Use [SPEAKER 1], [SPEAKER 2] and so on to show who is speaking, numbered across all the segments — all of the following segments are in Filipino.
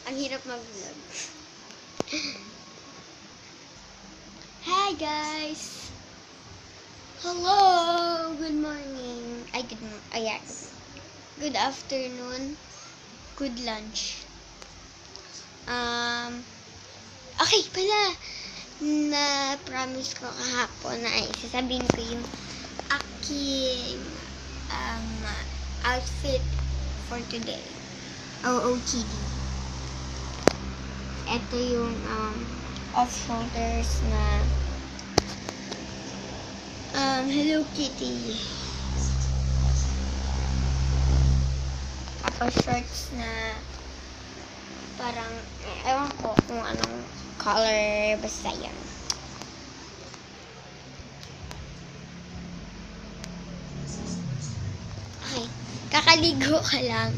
[SPEAKER 1] Ang hirap mag-vlog. Hi guys! Hello! Good morning. Yes. Good afternoon. Good lunch. Okay pala. Na-promise ko kahapon na sasabihin ko yung aking outfit for today. OOTD. Ito yung off-shoulders na Hello Kitty. Tapos shorts na parang, ewan ko kung anong color, basta yan. Okay, kakaligo ka lang.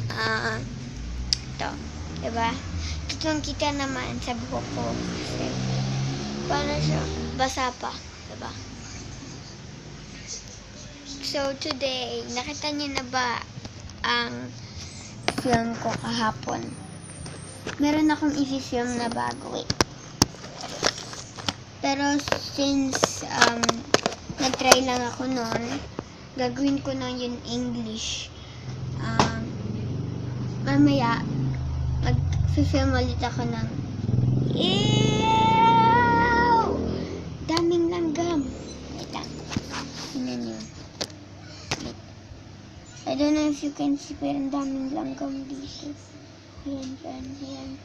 [SPEAKER 1] Ito, diba? Kitang-kita naman sa buhok ko. Kasi, para siya, basa pa, diba? So, today, nakita niyo na ba ang film ko kahapon? Meron akong i-film na bago eh. Pero since nag-try lang ako noon, gagawin ko na yun English. Mamaya, mag-film ulit ako ng ew! Daming langgam. Wait lang. Tingnan nyo. I don't know if you can see, pero ang daming langgam dito. Ayan, ayan, ayan.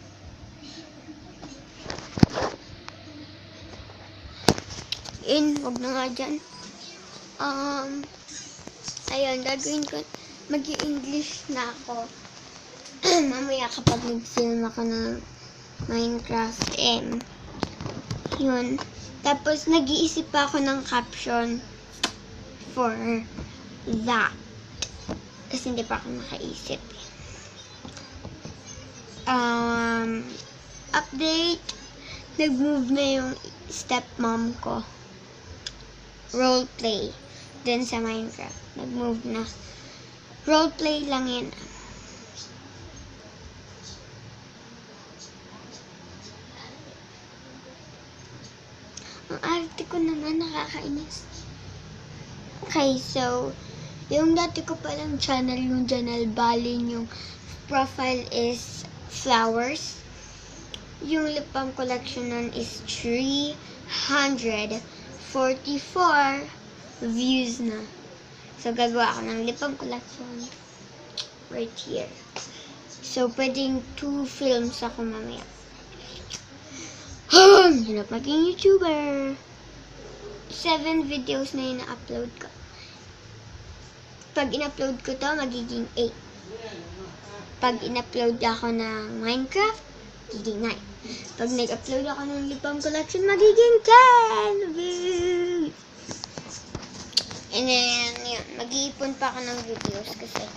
[SPEAKER 1] Wag na nga dyan. Ayun, gagawin ko, mag-i-English na ako. Mamaya kapag nag-film ako ng Minecraft, yun. Tapos, nag-iisip pa ako ng caption for that. Kasi hindi pa ako nakaisip. Update. Nag-move na yung stepmom ko. Roleplay. Dun sa Minecraft. Nag-move na. Roleplay lang yun. Ang arte ko naman, nakakainis. Okay, so, yung dati ko palang channel, yung Janelle Balin, yung profile is flowers. Yung lip balm collection nun is 344 views na. So, gagawa ako ng lip balm collection right here. So, pwedeng 2 films ako mamaya. Hirap maging YouTuber. 7 videos na yung na-upload ko. Pag in-upload ko to, magiging 8. Pag in-upload ako ng Minecraft, magiging 9. Pag nag-upload ako ng lip balm collection, magiging 10 views. And then, yun, mag-iipon pa ako ng videos kasi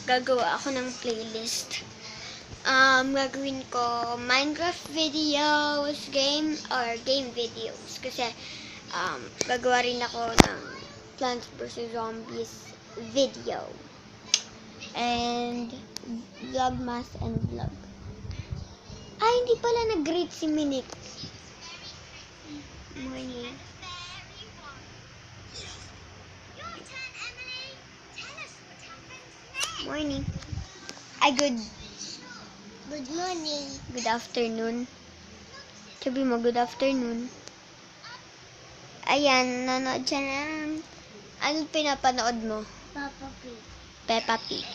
[SPEAKER 1] gagawa ako ng playlist. Gagawin ko Minecraft videos, game videos. Kasi, gagawa rin ako ng Plants vs. Zombies video. And Vlogmas and vlog. Ay, hindi pala nag-greet si Minik. Morning. Morning. Ay, good morning. Good afternoon. Sabi mo, good afternoon. Ayan, nanood siya ng... Anong pinapanood mo? Peppa Pig.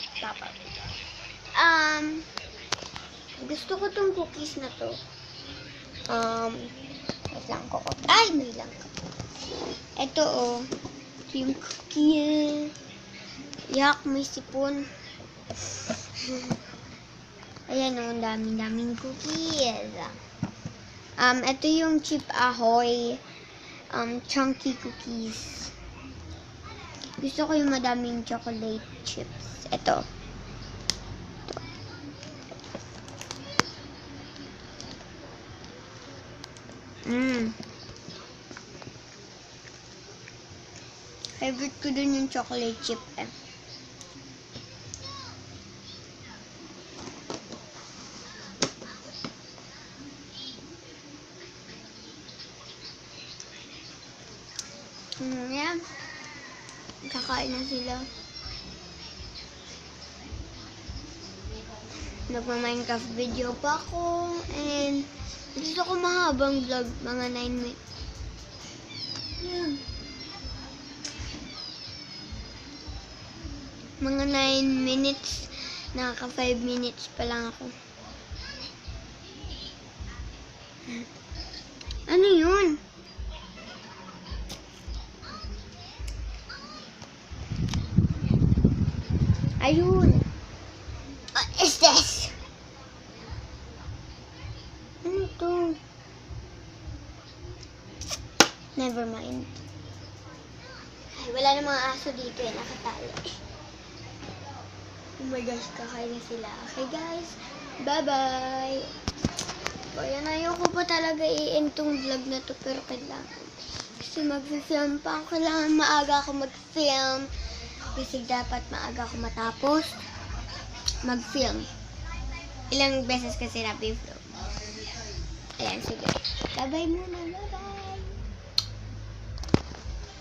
[SPEAKER 1] Gusto ko tong cookies na to. Wait lang ko. Ay, may lang. Ito, oh. Yung cookie. Yak, may sipon. Ayan, oh. Daming cookies. Ito yung Chip Ahoy. Chunky cookies. Gusto ko yung madaming chocolate chips. Ito. Favorite ko dun yung chocolate chip eh. Yan. Kakain na sila. Nagma-Minecraft video pa ako. And gusto ko mahabang vlog. Mga 9 minutes. Yan. Mga 9 minutes. Nakaka 5 minutes pa lang ako. Ano yun? Ayun. What is this? Ano to? Never mind. Ay, wala na mga aso dito eh. Nakatali. Oh my gosh, kakain na sila. Okay guys, bye-bye. So, ayan, ayoko pa talaga i-end tong vlog na to, pero kailangan. Kasi mag-film pa ako. Kailangan maaga ako mag-film. Kasi dapat maaga ako matapos mag-film. Ilang beses kasi na-film. Ayan, sige. Bye-bye muna. Bye-bye.